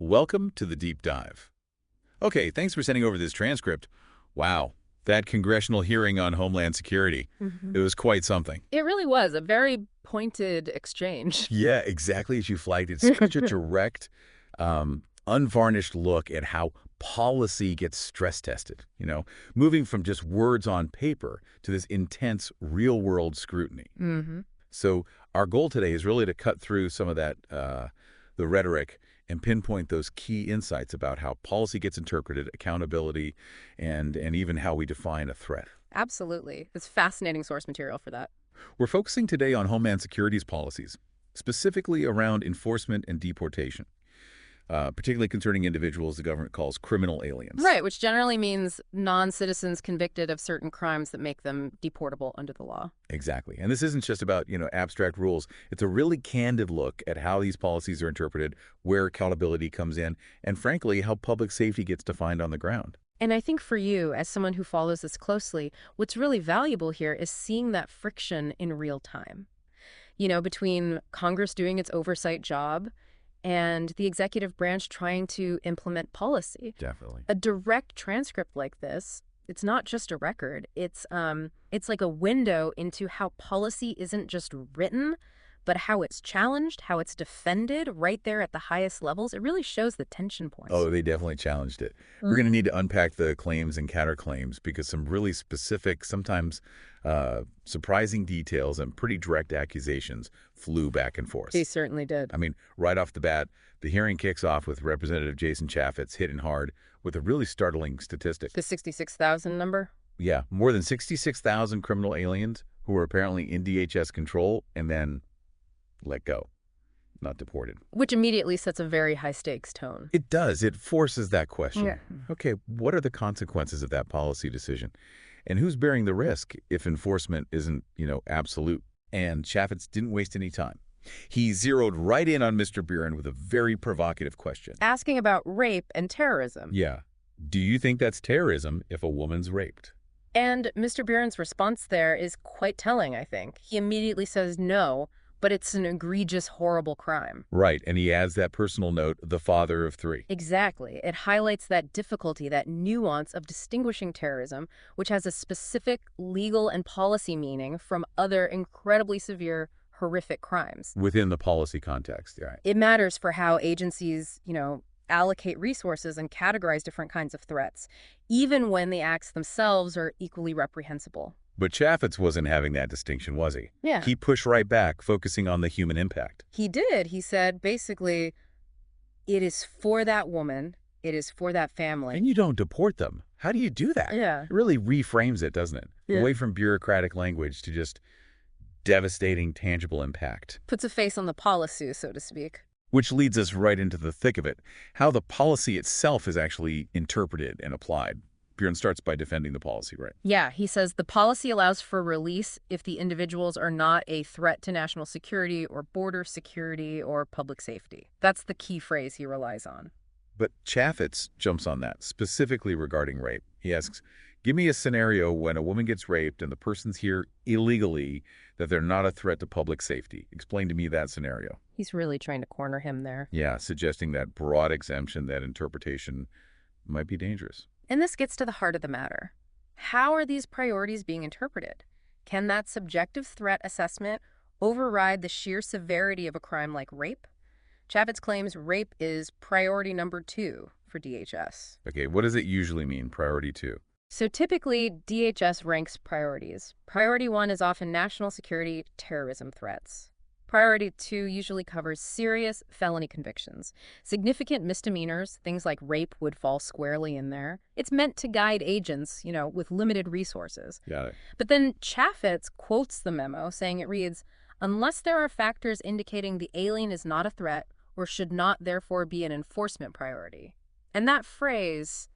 welcome to the deep dive. Okay, thanks for sending over this transcript. Wow, that congressional hearing on Homeland Security. It was quite something. It really was a very pointed exchange. Yeah, exactly as you flagged. It's such a direct, unvarnished look at how policy gets stress tested, moving from just words on paper to this intense real-world scrutiny. So our goal today is really to cut through some of that, the rhetoric, and pinpoint those key insights about how policy gets interpreted, accountability, and even how we define a threat. Absolutely. It's fascinating source material for that. We're focusing today on Homeland Security's policies, specifically around enforcement and deportation, particularly concerning individuals the government calls criminal aliens. Right, which generally means non-citizens convicted of certain crimes that make them deportable under the law. Exactly. And this isn't just about, abstract rules. It's a really candid look at how these policies are interpreted, where accountability comes in, and frankly, how public safety gets defined on the ground. And I think for you, as someone who follows this closely, what's really valuable here is seeing that friction in real time. Between Congress doing its oversight job and the executive branch trying to implement policy. Definitely. A direct transcript like this, it's not just a record. It's like a window into how policy isn't just written, but how it's challenged, how it's defended right there at the highest levels. It really shows the tension points. Oh, they definitely challenged it. We're going to need to unpack the claims and counterclaims because some really specific, sometimes surprising details and pretty direct accusations flew back and forth. They certainly did. I mean, right off the bat, the hearing kicks off with Representative Jason Chaffetz hitting hard with a really startling statistic. The 66,000 number? Yeah, more than 66,000 criminal aliens who were apparently in DHS control and then let go, not deported. Which immediately sets a very high-stakes tone. It does. It forces that question. Yeah. Okay, what are the consequences of that policy decision? And who's bearing the risk if enforcement isn't, absolute? And Chaffetz didn't waste any time. He zeroed right in on Mr. Buren with a very provocative question. Asking about rape and terrorism. Yeah. Do you think that's terrorism if a woman's raped? And Mr. Buren's response there is quite telling, I think. He immediately says no, but it's an egregious, horrible crime. Right, and he adds that personal note, the father of three. Exactly. It highlights that difficulty, that nuance of distinguishing terrorism, which has a specific legal and policy meaning from other incredibly severe, horrific crimes. Within the policy context, right. It matters for how agencies, allocate resources and categorize different kinds of threats, even when the acts themselves are equally reprehensible. But Chaffetz wasn't having that distinction, was he? Yeah. He pushed right back, focusing on the human impact. He did. He said, basically, it is for that woman, it is for that family. And you don't deport them. How do you do that? Yeah. It really reframes it, doesn't it? Yeah. Away from bureaucratic language to just devastating, tangible impact. Puts a face on the policy, so to speak. Which leads us right into the thick of it, how the policy itself is actually interpreted and applied. Buren starts by defending the policy, right? Yeah, he says the policy allows for release if the individuals are not a threat to national security or border security or public safety. That's the key phrase he relies on. But Chaffetz jumps on that, specifically regarding rape. He asks, give me a scenario when a woman gets raped and the person's here illegally, that they're not a threat to public safety. Explain to me that scenario. He's really trying to corner him there. Yeah, suggesting that broad exemption, that interpretation might be dangerous. And this gets to the heart of the matter. How are these priorities being interpreted? Can that subjective threat assessment override the sheer severity of a crime like rape? Chaffetz claims rape is priority number 2 for DHS. Okay, what does it usually mean, priority 2? So typically, DHS ranks priorities. Priority 1 is often national security, terrorism threats. Priority 2 usually covers serious felony convictions. Significant misdemeanors, things like rape, would fall squarely in there. It's meant to guide agents, with limited resources. Got it. But then Chaffetz quotes the memo, saying it reads, unless there are factors indicating the alien is not a threat or should not therefore be an enforcement priority. And that phrase,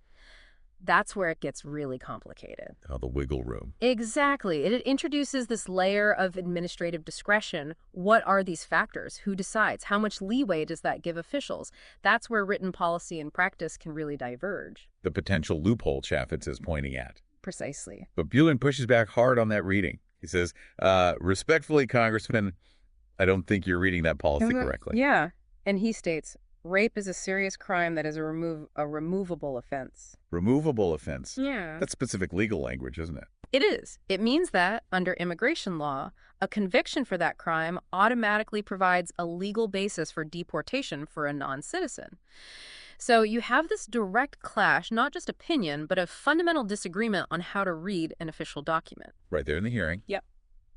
that's where it gets really complicated. Oh, the wiggle room. Exactly. It introduces this layer of administrative discretion. What are these factors? Who decides? How much leeway does that give officials? That's where written policy and practice can really diverge. The potential loophole Chaffetz is pointing at. Precisely. But Buren pushes back hard on that reading. He says, respectfully, Congressman, I don't think you're reading that policy correctly. Yeah. And he states, Rape is a serious crime that is a removable offense. Removable offense. Yeah. That's specific legal language, isn't it? It is. It means that, under immigration law, a conviction for that crime automatically provides a legal basis for deportation for a non-citizen. So you have this direct clash, not just opinion, but a fundamental disagreement on how to read an official document. Right there in the hearing. Yep.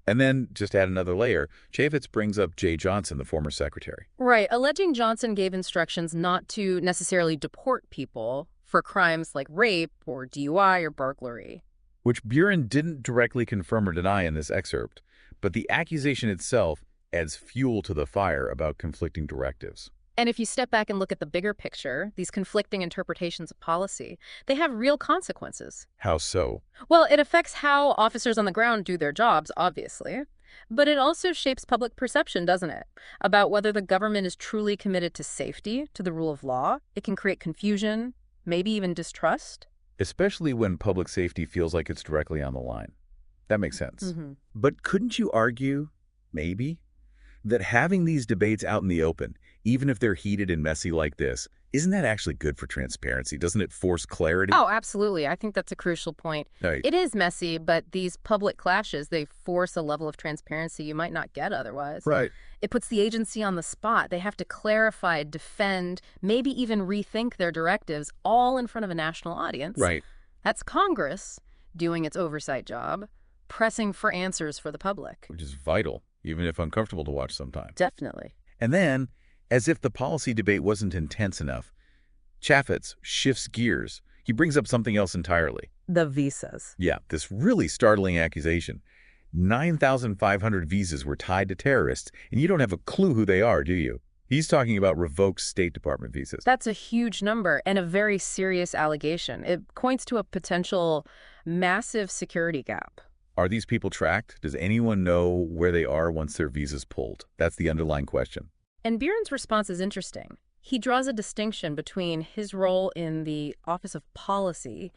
And then, just add another layer, Chaffetz brings up Jay Johnson, the former secretary. Right, alleging Johnson gave instructions not to necessarily deport people for crimes like rape or DUI or burglary. Which Buren didn't directly confirm or deny in this excerpt, but the accusation itself adds fuel to the fire about conflicting directives. And if you step back and look at the bigger picture, these conflicting interpretations of policy, they have real consequences. How so? Well, it affects how officers on the ground do their jobs, obviously. But it also shapes public perception, doesn't it? About whether the government is truly committed to safety, to the rule of law. It can create confusion, maybe even distrust. Especially when public safety feels like it's directly on the line. That makes sense. Mm-hmm. But couldn't you argue, maybe, that having these debates out in the open, even if they're heated and messy like this, isn't that actually good for transparency? Doesn't it force clarity? Oh, absolutely. I think that's a crucial point. Right. It is messy, but these public clashes, they force a level of transparency you might not get otherwise. Right. It puts the agency on the spot. They have to clarify, defend, maybe even rethink their directives, all in front of a national audience. Right. That's Congress doing its oversight job, pressing for answers for the public. Which is vital, even if uncomfortable to watch sometimes. Definitely. And then, as if the policy debate wasn't intense enough, Chaffetz shifts gears. He brings up something else entirely. The visas. Yeah, this really startling accusation. 9,500 visas were tied to terrorists, and you don't have a clue who they are, do you? He's talking about revoked State Department visas. That's a huge number and a very serious allegation. It points to a potential massive security gap. Are these people tracked? Does anyone know where they are once their visa's pulled? That's the underlying question. And Buren's response is interesting. He draws a distinction between his role in the Office of Policy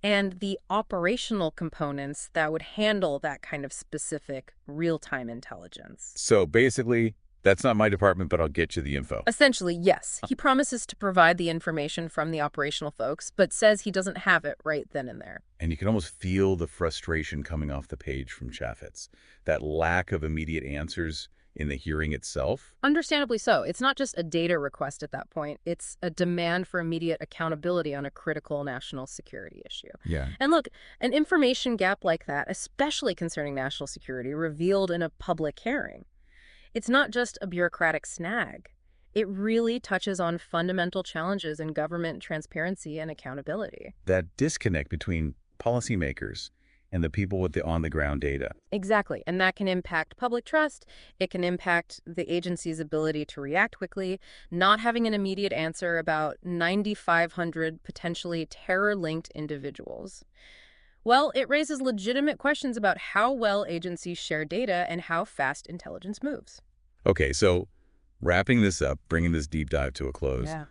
and the operational components that would handle that kind of specific real-time intelligence. So basically, that's not my department, but I'll get you the info. Essentially, yes. He promises to provide the information from the operational folks, but says he doesn't have it right then and there. And you can almost feel the frustration coming off the page from Chaffetz. That lack of immediate answers in the hearing itself. Understandably so. It's not just a data request at that point. It's a demand for immediate accountability on a critical national security issue. Yeah. And look, an information gap like that, especially concerning national security, revealed in a public hearing, it's not just a bureaucratic snag. It really touches on fundamental challenges in government transparency and accountability. That disconnect between policymakers and the people with the on-the-ground data. Exactly. And that can impact public trust. It can impact the agency's ability to react quickly. Not having an immediate answer about 9,500 potentially terror-linked individuals. Well, it raises legitimate questions about how well agencies share data and how fast intelligence moves. Okay, so wrapping this up, bringing this deep dive to a close, Yeah.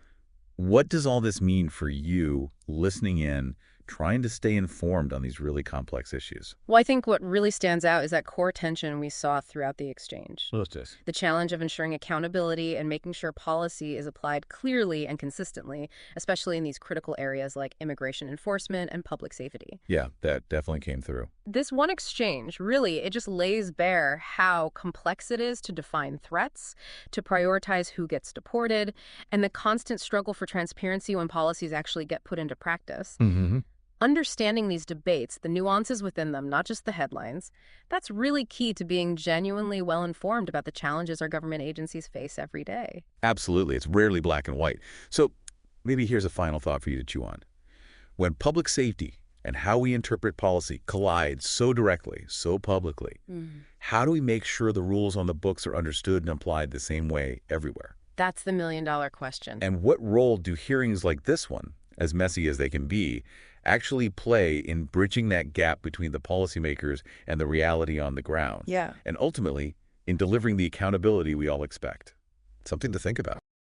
what does all this mean for you listening in, trying to stay informed on these really complex issues? Well, I think what really stands out is that core tension we saw throughout the exchange. Let's just. The challenge of ensuring accountability and making sure policy is applied clearly and consistently, especially in these critical areas like immigration enforcement and public safety. Yeah, that definitely came through. This one exchange, really, it just lays bare how complex it is to define threats, to prioritize who gets deported, and the constant struggle for transparency when policies actually get put into practice. Mm-hmm. Understanding these debates, the nuances within them, not just the headlines, that's really key to being genuinely well-informed about the challenges our government agencies face every day. Absolutely. It's rarely black and white. So maybe here's a final thought for you to chew on. When public safety and how we interpret policy collide so directly, so publicly, how do we make sure the rules on the books are understood and applied the same way everywhere? That's the million-dollar question. And what role do hearings like this one, as messy as they can be, actually play in bridging that gap between the policymakers and the reality on the ground? Yeah. And ultimately, in delivering the accountability we all expect. Something to think about.